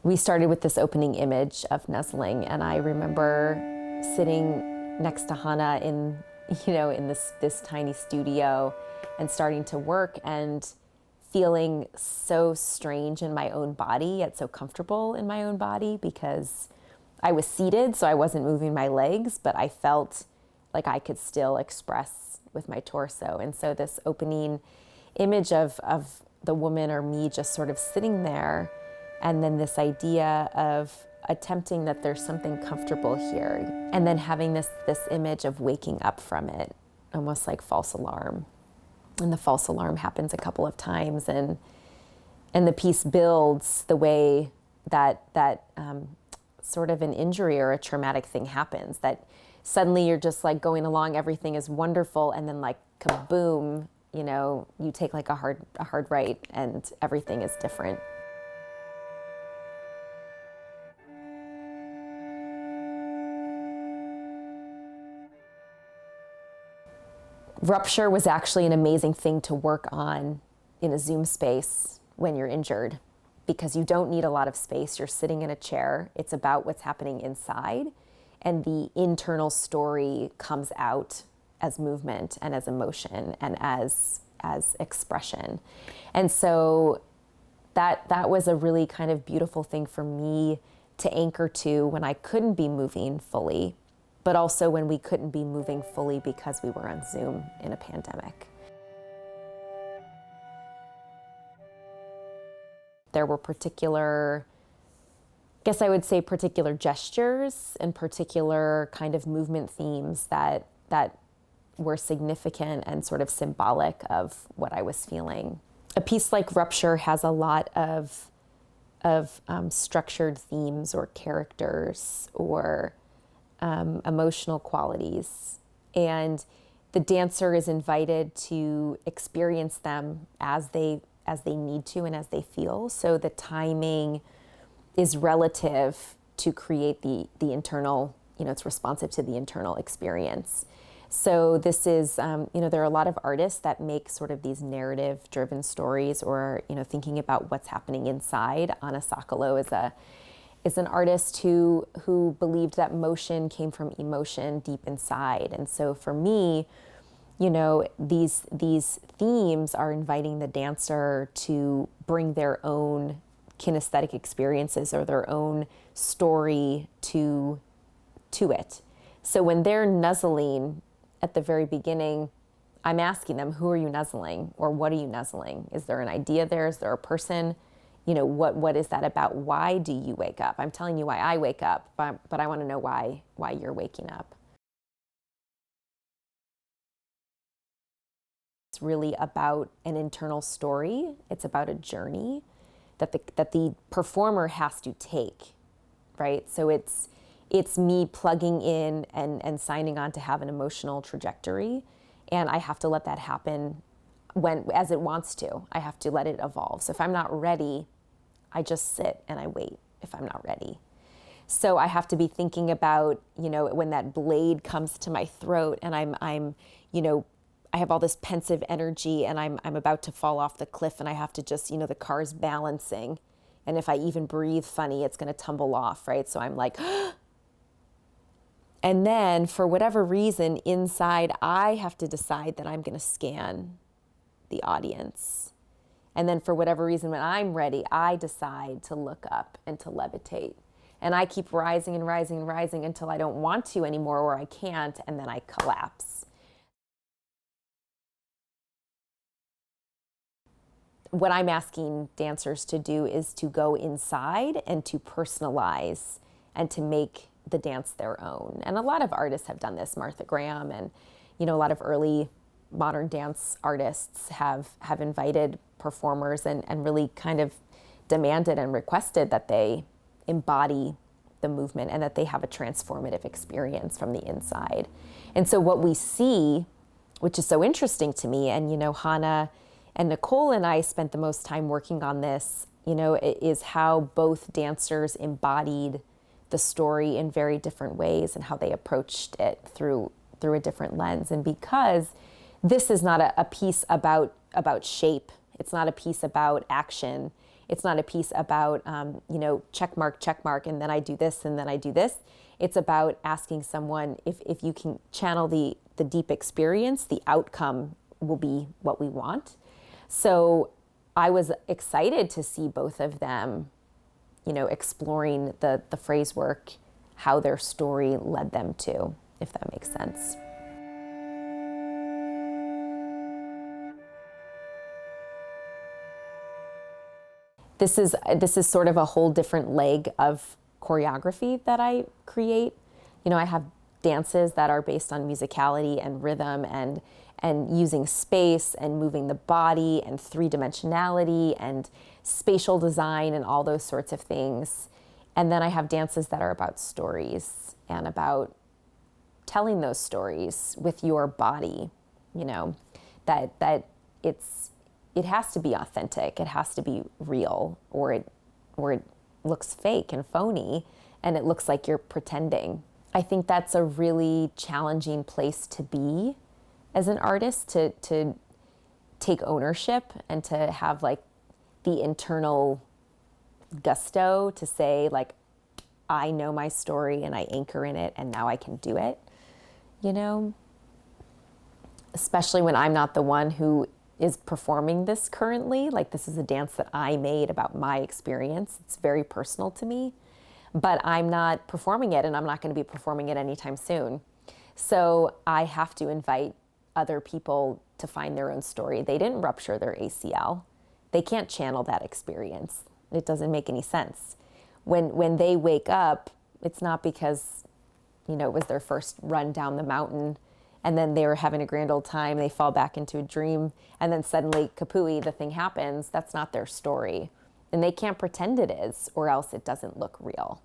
we started with this opening image of nuzzling, and I remember sitting next to Hannah in, in this tiny studio and starting to work and feeling so strange in my own body, yet so comfortable in my own body, because I was seated, so I wasn't moving my legs, but I felt like I could still express with my torso. And so this opening image of the woman or me just sort of sitting there, and then this idea of attempting that there's something comfortable here, and then having this image of waking up from it, almost like false alarm. And the false alarm happens a couple of times, and the piece builds the way that sort of an injury or a traumatic thing happens, that suddenly you're just like going along, everything is wonderful, and then like kaboom, you take like a hard right and everything is different. Rupture was actually an amazing thing to work on in a Zoom space when you're injured, because you don't need a lot of space. You're sitting in a chair. It's about what's happening inside, and the internal story comes out as movement and as emotion and as expression. And so that was a really kind of beautiful thing for me to anchor to when I couldn't be moving fully, but also when we couldn't be moving fully because we were on Zoom in a pandemic. There were particular gestures and particular kind of movement themes that were significant and sort of symbolic of what I was feeling. A piece like Rupture has a lot of structured themes or characters or emotional qualities, and the dancer is invited to experience them as they need to and as they feel. So the timing is relative to create the internal, it's responsive to the internal experience. So this is, there are a lot of artists that make sort of these narrative-driven stories, or, thinking about what's happening inside. Anna Sokolow is an artist who believed that motion came from emotion deep inside. And so for me, these themes are inviting the dancer to bring their own kinesthetic experiences or their own story to it. So when they're nuzzling at the very beginning, I'm asking them, who are you nuzzling? Or what are you nuzzling? Is there an idea there? Is there a person? What is that about? Why do you wake up? I'm telling you why I wake up, but I want to know why you're waking up. It's really about an internal story. It's about a journey that the performer has to take, right? So it's me plugging in and signing on to have an emotional trajectory, and I have to let that happen as it wants to. I have to let it evolve. So if I'm not ready, I just sit and I wait if I'm not ready. So I have to be thinking about, when that blade comes to my throat and I'm I have all this pensive energy and I'm about to fall off the cliff, and I have to just, the car's balancing. And if I even breathe funny, it's going to tumble off, right? So I'm like, and then for whatever reason inside, I have to decide that I'm going to scan the audience. And then for whatever reason, when I'm ready, I decide to look up and to levitate. And I keep rising and rising and rising until I don't want to anymore, or I can't, and then I collapse. What I'm asking dancers to do is to go inside and to personalize and to make the dance their own. And a lot of artists have done this. Martha Graham and, a lot of early modern dance artists have invited performers and really kind of demanded and requested that they embody the movement and that they have a transformative experience from the inside. And so what we see, which is so interesting to me, and, Hannah and Nicole and I spent the most time working on this, is how both dancers embodied the story in very different ways and how they approached it through a different lens. And because this is not a piece about shape, it's not a piece about action, It's not a piece about, check mark, and then I do this, and then I do this. It's about asking someone if you can channel the deep experience, the outcome will be what we want. So I was excited to see both of them, exploring the phrase work, how their story led them to, if that makes sense. This is sort of a whole different leg of choreography that I create. I have dances that are based on musicality and rhythm and using space and moving the body and three-dimensionality and spatial design and all those sorts of things. And then I have dances that are about stories and about telling those stories with your body, that it has to be authentic. It has to be real, or it looks fake and phony, and it looks like you're pretending. I think that's a really challenging place to be as an artist, to take ownership and to have like the internal gusto to say like, I know my story and I anchor in it and now I can do it, especially when I'm not the one who is performing this currently. Like, this is a dance that I made about my experience. It's very personal to me, but I'm not performing it, and I'm not going to be performing it anytime soon. So I have to invite other people to find their own story. They didn't rupture their ACL. They can't channel that experience. It doesn't make any sense. When they wake up, it's not because, it was their first run down the mountain and then they were having a grand old time, they fall back into a dream, and then suddenly, kapooey, the thing happens. That's not their story. And they can't pretend it is, or else it doesn't look real.